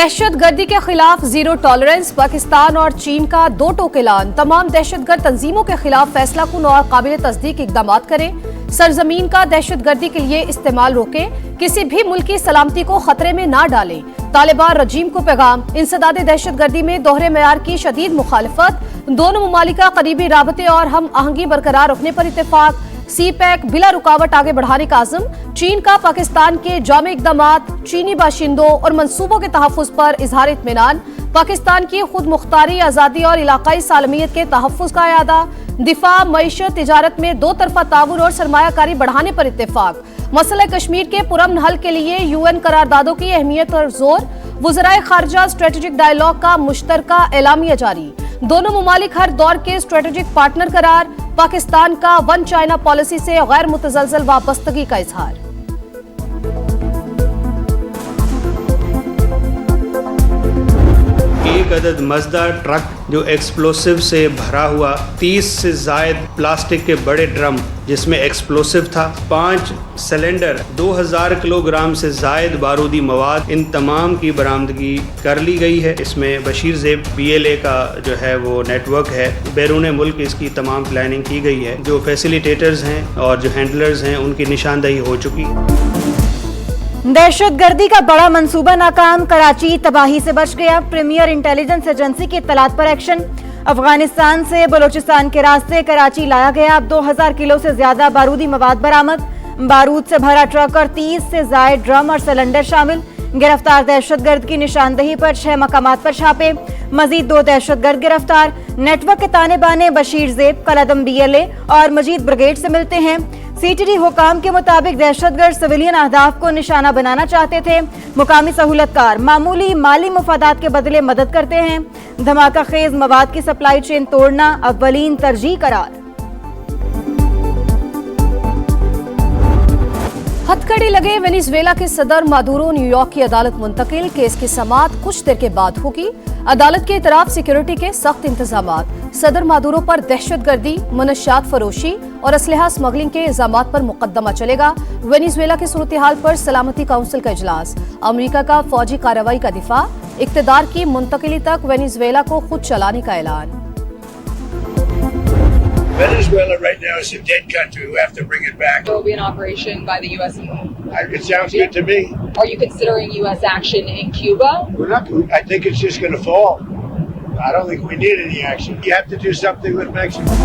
दहशतगर्दी के खिलाफ जीरो टॉलरेंस, पाकिस्तान और चीन का दो टोक ऐलान। तमाम दहशतगर्द तंजीमों के खिलाफ फैसला कुन और काबिल तस्दीक इकदाम करें। सरजमीन का दहशतगर्दी के लिए इस्तेमाल रोकें। किसी भी मुल्क की सलामती को खतरे में ना डालें। तालिबान रजीम को पैगाम, इंसदाद दहशतगर्दी में दोहरे मेयार की शदीद मुखालफत। दोनों ममालिक का करीबी राबते और हम आहंगी बरकरार रखने पर इत्तेफाक। सी पैक बिला रुकावट आगे बढ़ाने का आज़म। चीन का पाकिस्तान के जामे इक़दामात, चीनी बाशिंदों और मंसूबों के तहफ़्फ़ुज़ पर इजहार इत्मीनान। पाकिस्तान की खुद मुख्तारी, आज़ादी और इलाकाई सालमियत के तहफ़्फ़ुज़ का यादा। दिफा, मईशत, तिजारत में दो तरफा ताउन और सरमायाकारी बढ़ाने पर इत्तेफाक। मसला कश्मीर के पुरअमन हल के लिए UN करारदादों की अहमियत पर जोर। वज़राए खारजा स्ट्रेटेजिक डायलॉग का मुश्तरका एलामिया जारी। दोनों ममालिक हर दौर के स्ट्रेटेजिक पार्टनर करार। पाकिस्तान का वन चाइना पॉलिसी से गैर मुतज़लज़ल वाबस्तगी का इजहार। एक अदद मज़दा ट्रक जो एक्सप्लोसिव से भरा हुआ, 30 से ज़ायद प्लास्टिक के बड़े ड्रम जिसमें एक्सप्लोसिव था, 5 सिलेंडर, 2000 किलोग्राम से ज़ायद बारूदी मवाद, इन तमाम की बरामदगी कर ली गई है। इसमें बशीर ज़ेब BLA का जो है वो नेटवर्क है। बैरून मुल्क इसकी तमाम प्लानिंग की गई है। जो फैसिलिटेटर्स हैं और जो हैंडलर्स हैं उनकी निशानदही हो चुकी है। दहशतगर्दी का बड़ा मंसूबा नाकाम, कराची तबाही से बच गया। प्रीमियर इंटेलिजेंस एजेंसी की इत्तलात पर एक्शन। अफगानिस्तान से बलूचिस्तान के रास्ते कराची लाया गया 2000 किलो से ज्यादा बारूदी मवाद बरामद। बारूद से भरा ट्रक और 30 से जायद ड्रम और सिलेंडर शामिल। गिरफ्तार दहशतगर्द की निशानदही पर 6 मकामात पर छापे। मजीद 2 दहशतगर्द गिरफ्तार। नेटवर्क के ताने बाने बशीर ज़ेब, कलअदम BLA और मजीद ब्रिगेड से मिलते हैं। CTD हुकाम के मुताबिक दहशतगर्द सिविलियन अहदाफ को निशाना बनाना चाहते थे। मुकामी सहूलतकार मामूली माली मुफादात के बदले मदद करते हैं। धमाका खेज मवाद की सप्लाई चेन तोड़ना अव्वलीन तरजीह करार। हथकड़ी लगे वेनेजुएला के सदर मादुरो न्यूयॉर्क की अदालत मुंतकिल। केस की समाअत कुछ देर के बाद होगी। अदालत के इतराफ सिक्योरिटी के सख्त इंतजामात। सदर मादुरो पर दहशतगर्दी, मनशियात फरोशी और असलहा स्मगलिंग के इल्जामात पर मुकदमा चलेगा। वेनेजुएला की सूरत हाल पर सलामती काउंसिल का इजलास। अमेरिका का फौजी कार्रवाई का दिफा। इक्तदार की मुंतकिली तक वेनेजुएला को खुद चलाने का ऐलान। Venezuela right now is a dead country. We have to bring it back. There will be an operation by the U.S. It sounds good to me. Are you considering U.S. action in Cuba? We're not. I think it's just going to fall. I don't think we need any action. You have to do something with Mexico.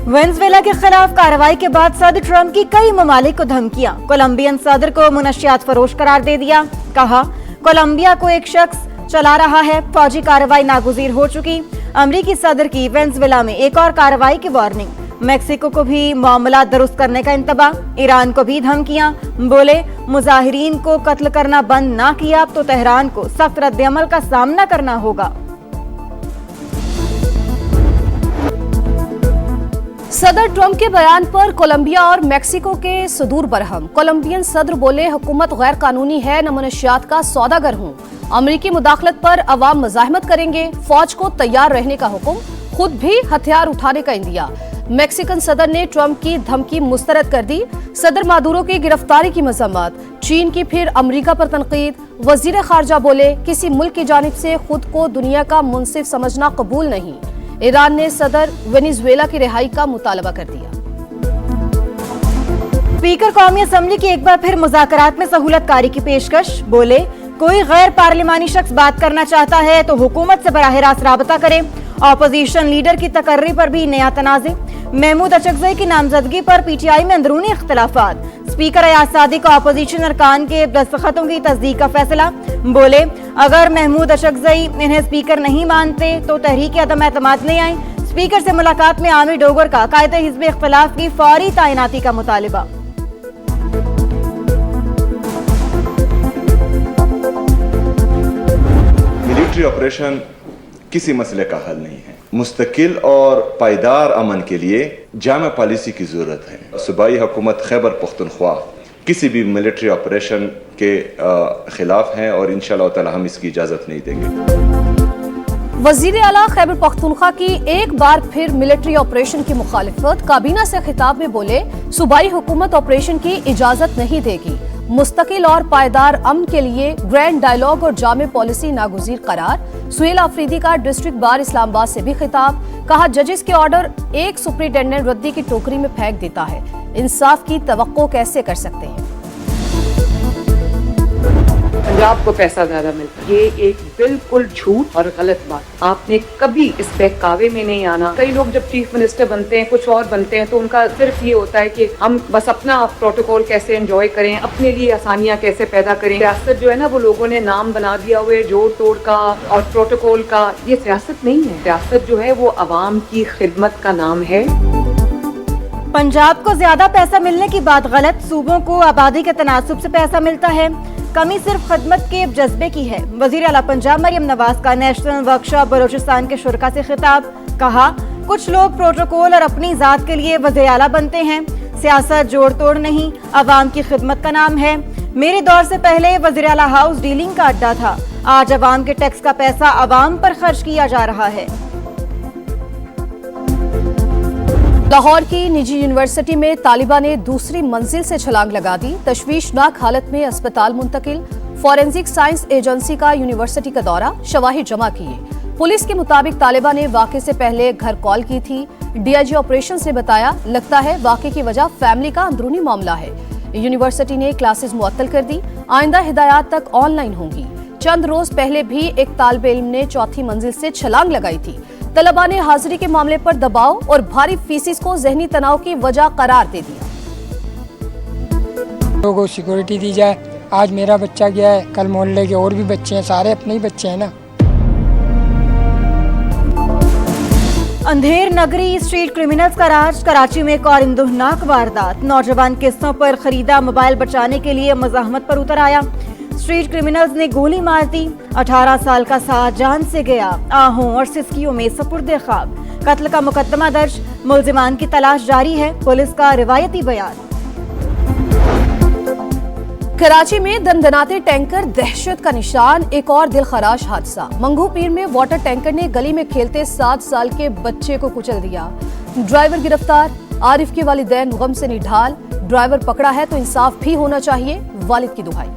Venezuela के खिलाफ कार्रवाई के बाद सदर Trump की कई ममालिक को धमकियां। कोलंबियन सदर को मुनशियात फरोश करार दे दिया। कहा कोलंबिया को एक शख्स चला रहा है। फौजी कार्रवाई नागुज़ीर हो चुकी। अमरीकी सदर की वेनेजुएला में एक और कार्रवाई की वार्निंग। मेक्सिको को भी मामला दुरुस्त करने का इंतबा। ईरान को भी धमकियां। बोले मुजाहिरीन को कत्ल करना बंद ना किया तो तेहरान को सख्त रद्दअमल का सामना करना होगा। सदर ट्रंप के बयान पर कोलंबिया और मेक्सिको के सदूर बरहम। कोलंबियन सदर बोले हुकूमत गैर कानूनी है, न मनशियात का सौदागर हूँ। अमरीकी मुदाखलत पर अवाम मज़ाहमत करेंगे। फौज को तैयार रहने का हुक्म, खुद भी हथियार उठाने का इंदिया। मेक्सिकन सदर ने ट्रंप की धमकी मुस्तरद कर दी। सदर मादुरो की गिरफ्तारी की मजम्मत। चीन की फिर अमरीका पर तनकीद। वजीर खारजा बोले किसी मुल्क की जानिब से खुद को दुनिया का मुंसिफ समझना कबूल नहीं। ईरान ने सदर वेनेजुएला की रिहाई का मुतालबा कर दिया। स्पीकर कौमी असम्बली की एक बार फिर मुज़ाकरात में सहूलतकारी की पेशकश। बोले कोई गैर पार्लिमानी शख्स बात करना चाहता है तो हुकूमत से बराह रास्त राबता करे। ऑपोजिशन लीडर की तकर्री पर भी नया तनाज़े। महमूद अचकज़ई की नामजदगी पर PTI में अंदरूनी इख्तलाफात। स्पीकर अयाज सादिक का ऑपोजिशन अरकान के दस्तखतों की तस्दीक का फैसला। बोले अगर महमूद अचकज़ई इन्हें स्पीकर नहीं मानते तो तहरीक अदम एतमाद नहीं आई। स्पीकर से मुलाकात में आमिर डोगर का कायदे हिज़्ब इख्तिलाफ की फौरी तैनाती का मुतालिबा। मिलिट्री ऑपरेशन किसी मसले का हल नहीं है। मुस्तकिल और पायदार अमन के लिए जामा पॉलिसी की जरूरत है। सूबाई हुकूमत खैबर पख्तूनख्वा किसी भी मिलिट्री ऑपरेशन के खिलाफ है और इंशाअल्लाह ताला हम इसकी इजाजत नहीं देंगे। वजीर आला खैबर पख्तूनख्वा की एक बार फिर मिलिट्री ऑपरेशन की मुखालिफत। काबीना से खिताब में बोले सूबाई हुकूमत ऑपरेशन की इजाजत नहीं देगी। मुस्तकिल और पायदार अमन के लिए ग्रैंड डायलॉग और जामे पॉलिसी नागुज़ीर करार। सुहेल आफरीदी का डिस्ट्रिक्ट बार इस्लामाबाद से भी खिताब। कहा, जजेस के ऑर्डर एक सुप्रिंटेंडेंट रद्दी की टोकरी में फेंक देता है। इंसाफ की तवक्को कैसे कर सकते हैं। पंजाब को पैसा ज्यादा मिलता है, ये एक बिल्कुल झूठ और गलत बात। आपने कभी इस बहकावे में नहीं आना। कई लोग जब चीफ मिनिस्टर बनते हैं, कुछ और बनते हैं, तो उनका सिर्फ ये होता है कि हम बस अपना प्रोटोकॉल कैसे एंजॉय करें, अपने लिए आसानियां कैसे पैदा करें। सियासत जो है ना, वो लोगों ने नाम बना दिया हुआ है जोड़ तोड़ का और प्रोटोकॉल का। ये सियासत नहीं है। सियासत जो है वो अवाम की खिदमत का नाम है। पंजाब को ज्यादा पैसा मिलने की बात गलत। सूबों को आबादी के तनासुब से पैसा मिलता है। कमी सिर्फ खदमत के जज्बे की है। वजीर आला पंजाब मरियम नवाज का नेशनल वर्कशॉप बलोचिस्तान के शुरा से खिताब। कहा, कुछ लोग प्रोटोकॉल और अपनी जात के लिए वजीर आला बनते हैं। सियासत जोड़ तोड़ नहीं, अवाम की खिदमत का नाम है। मेरे दौर से पहले वजीर आला हाउस डीलिंग का अड्डा था। आज अवाम के टैक्स का पैसा अवाम पर खर्च किया जा रहा है। लाहौर की निजी यूनिवर्सिटी में तालिबा ने दूसरी मंजिल से छलांग लगा दी। तशवीशनाक हालत में अस्पताल मुंतकिल। फॉरेंसिक साइंस एजेंसी का यूनिवर्सिटी का दौरा, शवाहिद जमा किए। पुलिस के मुताबिक तालिबा ने वाक़े से पहले घर कॉल की थी। डीआईजी ऑपरेशंस ने बताया, लगता है वाक़े की वजह फैमिली का अंदरूनी मामला है। यूनिवर्सिटी ने क्लासेस मुअत्तल कर दी। आइंदा हिदायत तक ऑनलाइन होंगी। चंद रोज पहले भी एक तालिब इल्म ने चौथी मंजिल से छलांग लगाई थी। तलबा ने हाजिरी के मामले पर दबाव और भारी फीसिस को जहनी तनाव की वजह करार दे दिया। लोगों को सिक्योरिटी दी जाए। आज मेरा बच्चा गया है, कल मोहल्ले के और भी बच्चे हैं, सारे अपने ही बच्चे हैं ना। अंधेर नगरी स्ट्रीट क्रिमिनल्स का राज। कराची में एक और इंदुहनाक वारदात। नौजवान किस्तों पर खरीदा मोबाइल बचाने के लिए मज़ाहमत पर उतर आया। स्ट्रीट क्रिमिनल्स ने गोली मार दी। 18 साल का साथ जान से गया। आहों और सिस्कियों में सपुर्दे ख्वाब। कत्ल का मुकदमा दर्ज। मुल्जिमान की तलाश जारी है। पुलिस का रिवायती बयान। कराची में दंदनाते टैंकर दहशत का निशान। एक और दिलखराश हादसा। मंगू पीर में वाटर टैंकर ने गली में खेलते 7 साल के बच्चे को कुचल दिया। ड्राइवर गिरफ्तार। आरिफ के वालिदैन गम से निढाल। ड्राइवर पकड़ा है तो इंसाफ भी होना चाहिए, वालिद की दुहाई।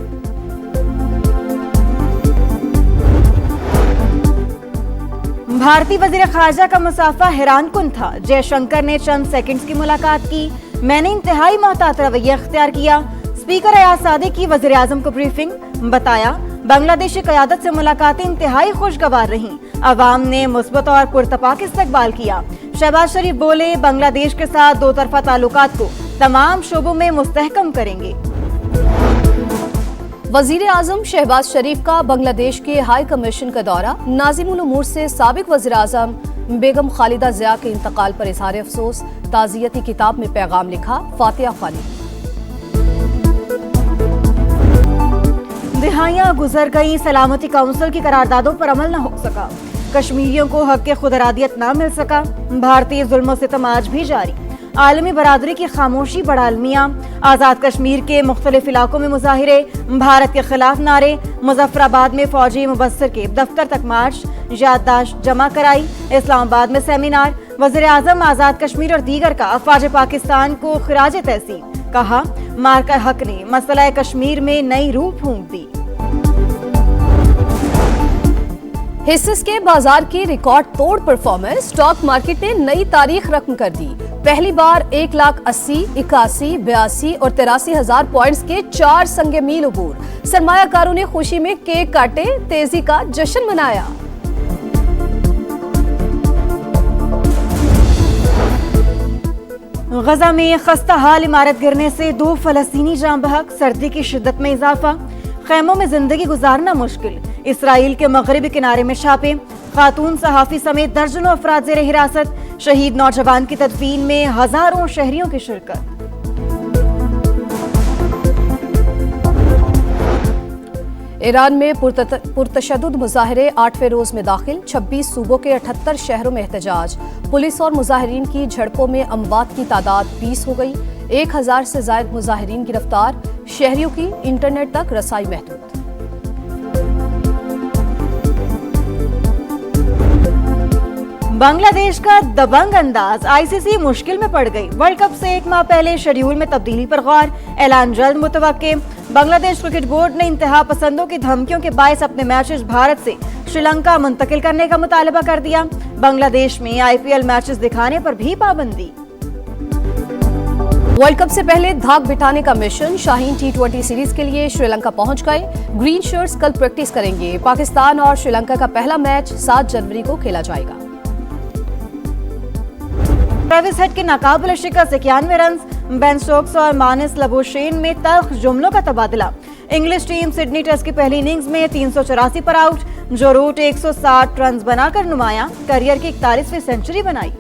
भारतीय वजीर खारजा का मुसाफा हैरानकुन था। जयशंकर ने चंद सेकंड्स की मुलाकात की। मैंने इंतहाई मोहतात रवैया अख्तियार किया। स्पीकर अयाज सादिक की वजीर आजम को ब्रीफिंग। बताया, बांग्लादेशी क़यादत से मुलाकातें इंतहाई खुशगवार रहीं। अवाम ने मुस्बत और पुरतपाक इस्तकबाल किया। शहबाज शरीफ बोले, बांग्लादेश के साथ दो तरफा ताल्लुकात को तमाम शोबों में मुस्तहकम करेंगे। वजीर आजम शहबाज शरीफ का बांग्लादेश के हाई कमीशन का दौरा। नाज़िमुल उमूर से साबिक वजीर आजम बेगम खालिदा ज़िया के इंतकाल पर इजहार अफसोस। ताज़ियती किताब में पैगाम लिखा, फातिहा खानी। दिहाइयां गुजर गई, सलामती काउंसिल की करारदादों पर अमल न हो सका। कश्मीरियों को हक के खुदरादियत न मिल सका। भारतीय जुल्म सितम आज भी जारी। आलमी बरादरी की खामोशी बड़ा अलमिया। आज़ाद कश्मीर के मुख्तलिफ इलाकों में मुजाहिरे। भारत के खिलाफ नारे। मुजफ्फराबाद में फौजी मुबस्सिर के दफ्तर तक मार्च। याददाश्त जमा कराई। इस्लामाबाद में सेमिनार। वज़ीर आज़म आज़ाद कश्मीर और दीगर का अफ़वाज पाकिस्तान को खिराज तहसीन। कहा, मार्का हक ने मसला कश्मीर में नई रूह फूंक दी। हिस्सेस के बाजार की रिकॉर्ड तोड़ परफॉर्मेंस। स्टॉक मार्केट ने नई तारीख रकम कर दी। पहली बार 1,80,000, 81, 82 और 83,000 पॉइंट्स के 4 संगे मील अबूर। सरमायाकारों ने खुशी में केक काटे, तेजी का जश्न मनाया। गजा में खस्ता हाल इमारत गिरने से 2 फलस्तीनी जान बहक। सर्दी की शिद्दत में इजाफा। खैमों में जिंदगी गुजारना मुश्किल। इसराइल के मगरबी किनारे में छापे। खातून सहाफी समेत दर्जनों अफराद ज़ेरे हिरासत। शहीद नौजवान की तदफीन में हजारों शहरियों की शिरकत। ईरान में पुरतशद्दुद मुजाहिरे 8वें रोज में दाखिल। 26 सूबों के 78 शहरों में एहतजाज। पुलिस और मुजाहिरीन की झड़पों में अमवात की तादाद 20 हो गई। 1000 से ज्यादा मुजाहिरीन गिरफ्तार। शहरियों की इंटरनेट तक रसाई महदूद। बांग्लादेश का दबंग अंदाज, आईसीसी मुश्किल में पड़ गई। वर्ल्ड कप से एक माह पहले शेड्यूल में तब्दीली पर गौर, ऐलान जल्द मुतवक्के। बांग्लादेश क्रिकेट बोर्ड ने इंतहा पसंदों की धमकियों के बायस अपने मैचेस भारत से श्रीलंका मुंतकिल करने का मुतालबा कर दिया। बांग्लादेश में आईपीएल मैचेस दिखाने पर भी पाबंदी। वर्ल्ड कप से पहले धाक बिठाने का मिशन, शाहीन टी20 सीरीज के लिए श्रीलंका पहुंच गए। ग्रीन शर्ट्स कल प्रैक्टिस करेंगे। पाकिस्तान और श्रीलंका का पहला मैच 7 जनवरी को खेला जाएगा। ट्रेविस हेड की नाकाबिल शिकस्त 91 रन, बेन स्टोक्स और मानिस लबुशेन में तल्ख जुमलों का तबादला। इंग्लिश टीम सिडनी टेस्ट की पहली इनिंग्स में 384 पर आउट। जो रूट 160 रन बनाकर नुमाया, करियर की 41वीं सेंचुरी बनाई।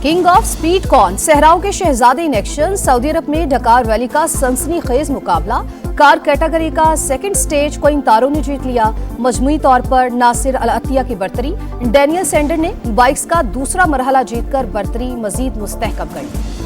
किंग ऑफ स्पीड कॉर्न, सहराओं के शहजादे इन एक्शन। सऊदी अरब में डकार वैली का सनसनीखेज मुकाबला। कार कैटेगरी का सेकंड स्टेज कोइंतारो ने जीत लिया। मजमुई तौर पर नासिर अल अतिया की बर्तरी। डैनियल सेंडर ने बाइक्स का दूसरा मरहला जीतकर बर्तरी मजीद मुस्तहकम कर ली।